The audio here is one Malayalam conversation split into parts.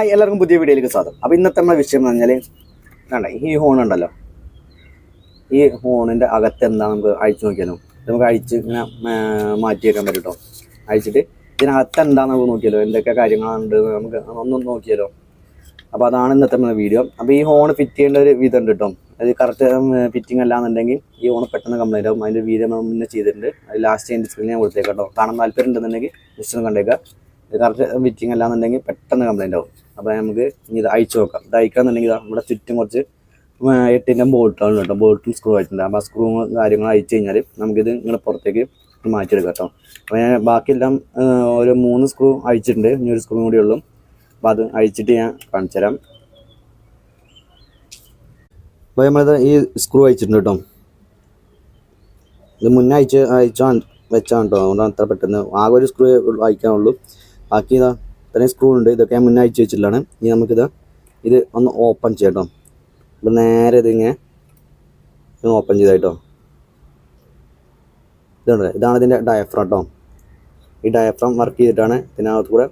എല്ലാവർക്കും പുതിയ വീഡിയോയിലേക്ക് സ്വാഗതം. അപ്പോൾ ഇന്നത്തെ നമ്മുടെ വിഷയം എന്ന് പറഞ്ഞാൽ വേണ്ട ഈ ഹോൺ ഉണ്ടല്ലോ, ഈ ഹോണിൻ്റെ അകത്ത് എന്താ നമുക്ക് അഴിച്ചു നോക്കിയാലോ. നമുക്ക് അഴിച്ച് ഇങ്ങനെ മാറ്റി വെക്കാൻ പറ്റും കേട്ടോ. അഴിച്ചിട്ട് ഇതിനകത്ത് എന്താണെന്ന് നമുക്ക് നോക്കിയാലോ, എന്തൊക്കെ കാര്യങ്ങളുണ്ട് നമുക്ക് ഒന്നും നോക്കിയാലോ. അപ്പോൾ അതാണ് ഇന്നത്തെ നമ്മുടെ വീഡിയോ. അപ്പോൾ ഈ ഹോൺ ഫിറ്റ് ചെയ്യേണ്ട ഒരു വിധം ഉണ്ട് കേട്ടോ. അത് കറക്റ്റ് ഫിറ്റിംഗ് അല്ലാന്നുണ്ടെങ്കിൽ ഈ ഹോൺ പെട്ടെന്ന് കംപ്ലൈൻ്റ് ആവും. അതിൻ്റെ വീഡിയോ മുന്നേ ചെയ്തിട്ടുണ്ട്. അത് ലാസ്റ്റ് അതിൻ്റെ സ്ക്രീൻ ഞാൻ കൊടുത്തേക്കാം കേട്ടോ. കാണാൻ താല്പര്യം ഉണ്ടെന്നുണ്ടെങ്കിൽ ജസ്റ്റ് ഒന്ന് കണ്ടേക്കാം. ഇത് കറക്റ്റ് ഫിറ്റിംഗ് അല്ലാന്നുണ്ടെങ്കിൽ പെട്ടെന്ന് കംപ്ലൈൻ്റ് ആവും. അപ്പോൾ നമുക്ക് ഇനി ഇത് അയച്ചു നോക്കാം. ഇത് അയക്കാന്നുണ്ടെങ്കിൽ ഇവിടെ ചുറ്റും കുറച്ച് 8-ൻ്റെ ബോൾട്ടാണ് കേട്ടോ. ബോൾട്ടും സ്ക്രൂ ആയിട്ടുണ്ട്. അപ്പോൾ ആ സ്ക്രൂ കാര്യങ്ങൾ അയച്ചു കഴിഞ്ഞാൽ നമുക്കിത് ഇങ്ങനെ പുറത്തേക്ക് മാറ്റിയെടുക്കാം കേട്ടോ. അപ്പോൾ ഞാൻ ബാക്കിയെല്ലാം ഒരു 3 സ്ക്രൂ അയച്ചിട്ടുണ്ട്. ഇനി ഒരു സ്ക്രൂ കൂടി ഉള്ളൂ. അപ്പോൾ അത് അയച്ചിട്ട് ഞാൻ കാണിച്ചു തരാം. അപ്പോൾ നമ്മളിത് ഈ സ്ക്രൂ അയച്ചിട്ടുണ്ട് കേട്ടോ. ഇത് മുന്നേ അയച്ചാണ് കേട്ടോ. അതുകൊണ്ടാണ് അത്ര പെട്ടെന്ന് ആകെ ഒരു സ്ക്രൂ അയക്കാനുള്ളൂ. ബാക്കി ഇതാ ഇത്രയും സ്ക്രൂ ഉണ്ട്. ഇതൊക്കെ ഞാൻ മുന്നേ അയച്ചു വെച്ചിട്ടുള്ളതാണ്. ഇനി നമുക്കിത് ഒന്ന് ഓപ്പൺ ചെയ്യാം കേട്ടോ. ഇപ്പം നേരെ ഇതിങ്ങനെ ഓപ്പൺ ചെയ്തായിട്ടോ. ഇതാണ് ഇതിൻ്റെ ഡയഫ്രം കേട്ടോ. ഈ ഡയഫ്രം വർക്ക് ചെയ്തിട്ടാണ് ഇതിനകത്ത് കൂടെ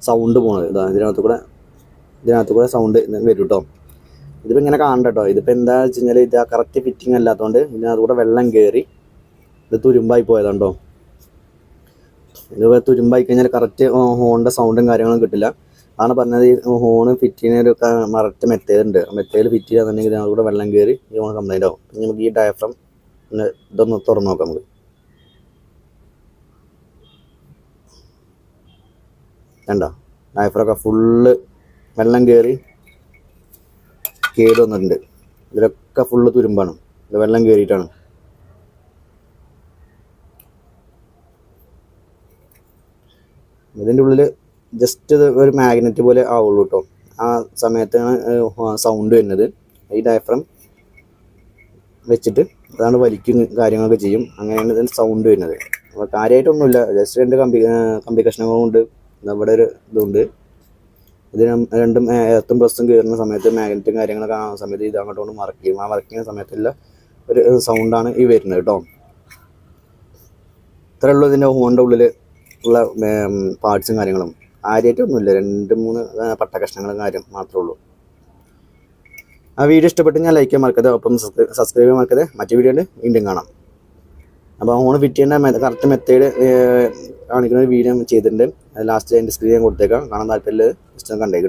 സൗണ്ട് പോകുന്നത്. ഇതിനകത്ത് കൂടെ സൗണ്ട് വരും കേട്ടോ. ഇതിപ്പോൾ ഇങ്ങനെ കാണണ്ട കേട്ടോ. ഇതിപ്പോൾ എന്താ വെച്ച് കഴിഞ്ഞാൽ ഇത് കറക്റ്റ് ഫിറ്റിംഗ് അല്ലാത്തതുകൊണ്ട് ഇതിനകത്ത് കൂടെ വെള്ളം കയറി ഇത് തുരുമ്പായി പോയതാണ്ടോ. ഇത് തുരുമ്പായി കഴിഞ്ഞാൽ കറക്റ്റ് ഹോണിൻ്റെ സൗണ്ടും കാര്യങ്ങളും കിട്ടില്ല. അതാണ് പറഞ്ഞത്. ഈ ഹോണ് ഫിറ്റ് ചെയ്യുന്നൊരു കറക്റ്റ് മെത്തേഡുണ്ട്. മെത്തേഡ് ഫിറ്റ് ചെയ്യാന്നുണ്ടെങ്കിൽ ഇതിനകത്ത് കൂടെ വെള്ളം കയറി ഈ ഹോൺ കംപ്ലൈൻ്റ് ആവും. പിന്നെ നമുക്ക് ഈ ഡയഫ്രം ഇതൊന്ന് തുറന്ന് നോക്കാം. നമുക്ക് വേണ്ട ഡയഫ്രമൊക്കെ ഫുള്ള് വെള്ളം കയറി കേട് വന്നിട്ടുണ്ട്. ഇതിലൊക്കെ ഫുള്ള് തുരുമ്പാണ്. ഇത് വെള്ളം കയറിയിട്ടാണ്. ഇതിൻ്റെ ഉള്ളിൽ ജസ്റ്റ് ഇത് ഒരു മാഗ്നറ്റ് പോലെ ആവുള്ളൂ കേട്ടോ. ആ സമയത്താണ് സൗണ്ട് വരുന്നത്. ഈ ഡയഫ്രം വെച്ചിട്ട് അതാണ് വലിക്കും കാര്യങ്ങളൊക്കെ ചെയ്യും. അങ്ങനെയാണ് ഇതിൻ്റെ സൗണ്ട് വരുന്നത്. അപ്പോൾ കാര്യമായിട്ടൊന്നുമില്ല. ജസ്റ്റ് 2 കമ്പി കഷ്ണങ്ങളുണ്ട്. ഇവിടെ ഒരു ഇതുണ്ട്. ഇത് രണ്ടും എർത്തും പ്ലസും കയറുന്ന സമയത്ത് മാഗ്നറ്റും കാര്യങ്ങളൊക്കെ കാണുന്ന സമയത്ത് ഇത് അങ്ങോട്ടും വർക്ക് ചെയ്യും. ആ വർക്ക് ചെയ്യുന്ന സമയത്തുള്ള ഒരു സൗണ്ടാണ് ഈ വരുന്നത് കേട്ടോ. ഇത്രയേ ഉള്ളൂ ഇതിൻ്റെ ഹോണിൻ്റെ ഉള്ളിൽ ഉള്ള പാർട്സും കാര്യങ്ങളും. കാര്യമായിട്ടൊന്നുമില്ല. 2-3 പട്ട കഷ്ണങ്ങളും കാര്യം മാത്രമേ ഉള്ളൂ. ആ വീഡിയോ ഇഷ്ടപ്പെട്ട് ഞാൻ ലൈക്ക് ചെയ്യാൻ മറക്കരുത്. ഒപ്പം സബ്സ്ക്രൈബ് ചെയ്യാൻ മറക്കരുത്. മറ്റു വീഡിയോ ഉണ്ട് വീണ്ടും കാണാം. അപ്പോൾ ഹോൺ ഫിറ്റ് ചെയ്യേണ്ട കറക്റ്റ് മെത്തേഡ് കാണിക്കുന്ന ഒരു വീഡിയോ ചെയ്തിട്ടുണ്ട്. അത് ലാസ്റ്റ് അതിൻ്റെ സ്ക്രീൻ ഞാൻ കൊടുത്തേക്കാം. കാണാൻ താല്പര്യമില്ല ജസ്റ്റ് കണ്ടേക്കും.